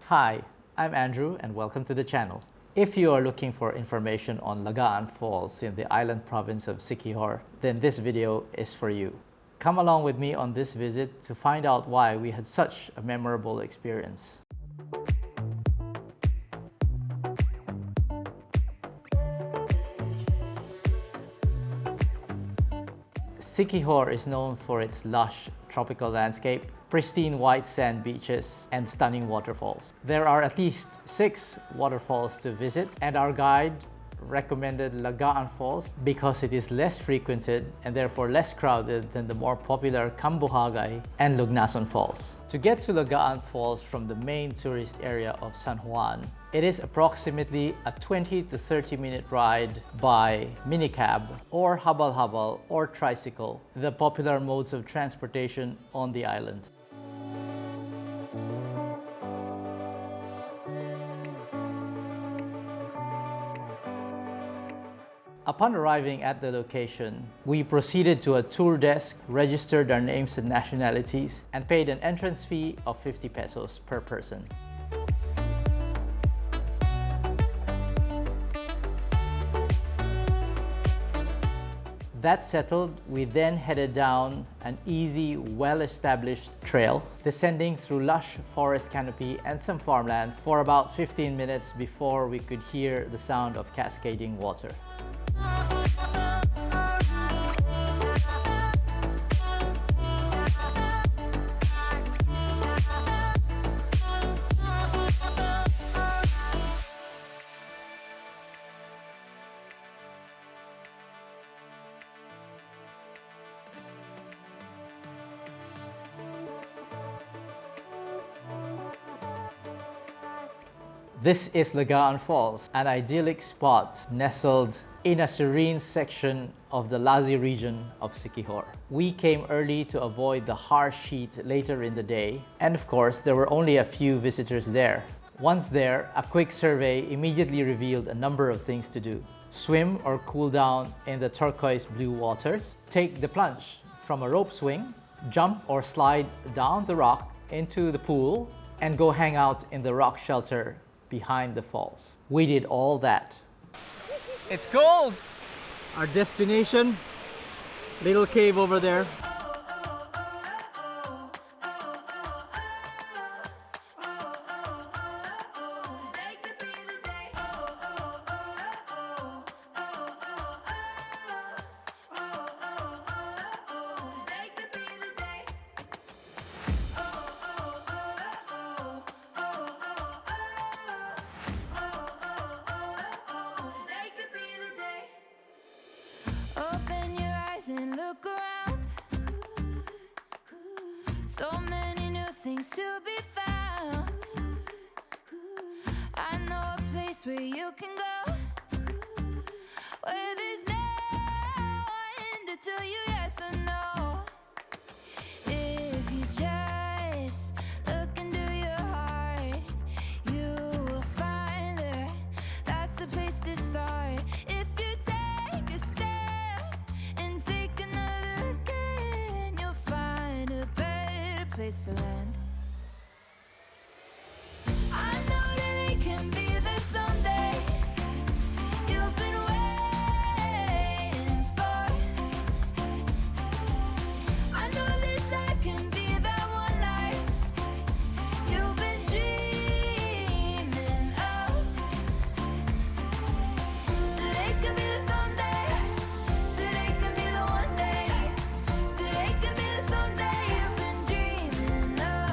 Hi, I'm Andrew and welcome to the channel. If you are looking for information on Laga-an Falls in the island province of Siquijor, then this video is for you. Come along with me on this visit to find out why we had such a memorable experience. Siquijor is known for its lush tropical landscape, pristine white sand beaches, and stunning waterfalls. There are at least 6 waterfalls to visit, and our guide recommended Laga-an Falls because it is less frequented and therefore less crowded than the more popular Cambuhagay and Lugnason Falls. To get to Laga-an Falls from the main tourist area of San Juan, it is approximately a 20 to 30 minute ride by minicab or habal-habal or tricycle, the popular modes of transportation on the island. Upon arriving at the location, we proceeded to a tour desk, registered our names and nationalities, and paid an entrance fee of 50 pesos per person. That settled, we then headed down an easy, well-established trail, descending through lush forest canopy and some farmland for about 15 minutes before we could hear the sound of cascading water. This is Laga-an Falls, an idyllic spot nestled in a serene section of the Lazi region of Siquijor. We came early to avoid the harsh heat later in the day, and of course there were only a few visitors there. Once there, a quick survey immediately revealed a number of things to do. Swim or cool down in the turquoise blue waters, take the plunge from a rope swing, jump or slide down the rock into the pool, and go hang out in the rock shelter behind the falls. We did all that. It's cold! Our destination, little cave over there. Open your eyes and look around. So many new things to be found. I know a place where you can go, where there's no one to tell you yes or no. If you just look into your heart, you will find her. That's the place to start. If you take a step and take another again, you'll find a better place to land. I know that it can be there someday. You've been waiting for. I know this life can be that one life you've been dreaming of. Today could be the someday. Today could be the one day. Today could be the someday you've been dreaming of.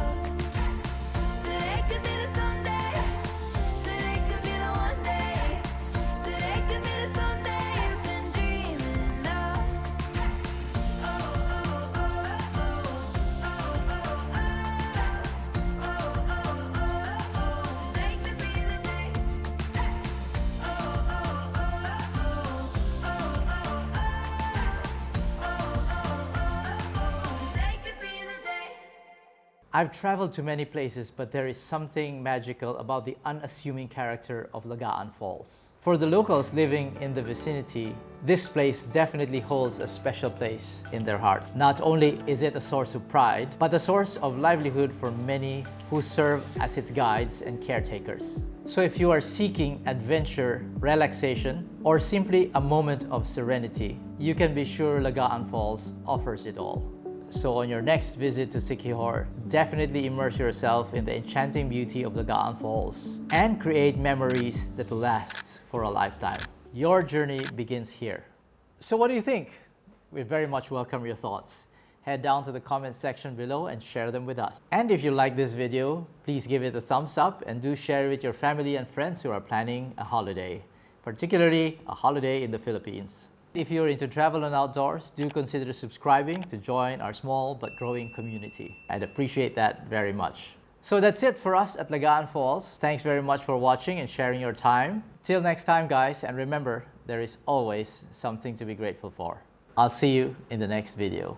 I've traveled to many places, but there is something magical about the unassuming character of Laga-an Falls. For the locals living in the vicinity, this place definitely holds a special place in their hearts. Not only is it a source of pride, but a source of livelihood for many who serve as its guides and caretakers. So if you are seeking adventure, relaxation, or simply a moment of serenity, you can be sure Laga-an Falls offers it all. So on your next visit to Siquijor, definitely immerse yourself in the enchanting beauty of Laga-an Falls and create memories that will last for a lifetime. Your journey begins here. So what do you think? We very much welcome your thoughts. Head down to the comment section below and share them with us. And if you like this video, please give it a thumbs up and do share it with your family and friends who are planning a holiday, particularly a holiday in the Philippines. If you're into travel and outdoors, do consider subscribing to join our small but growing community. I'd appreciate that very much. So that's it for us at Laga-an Falls. Thanks very much for watching and sharing your time. Till next time, guys, and remember, there is always something to be grateful for. I'll see you in the next video.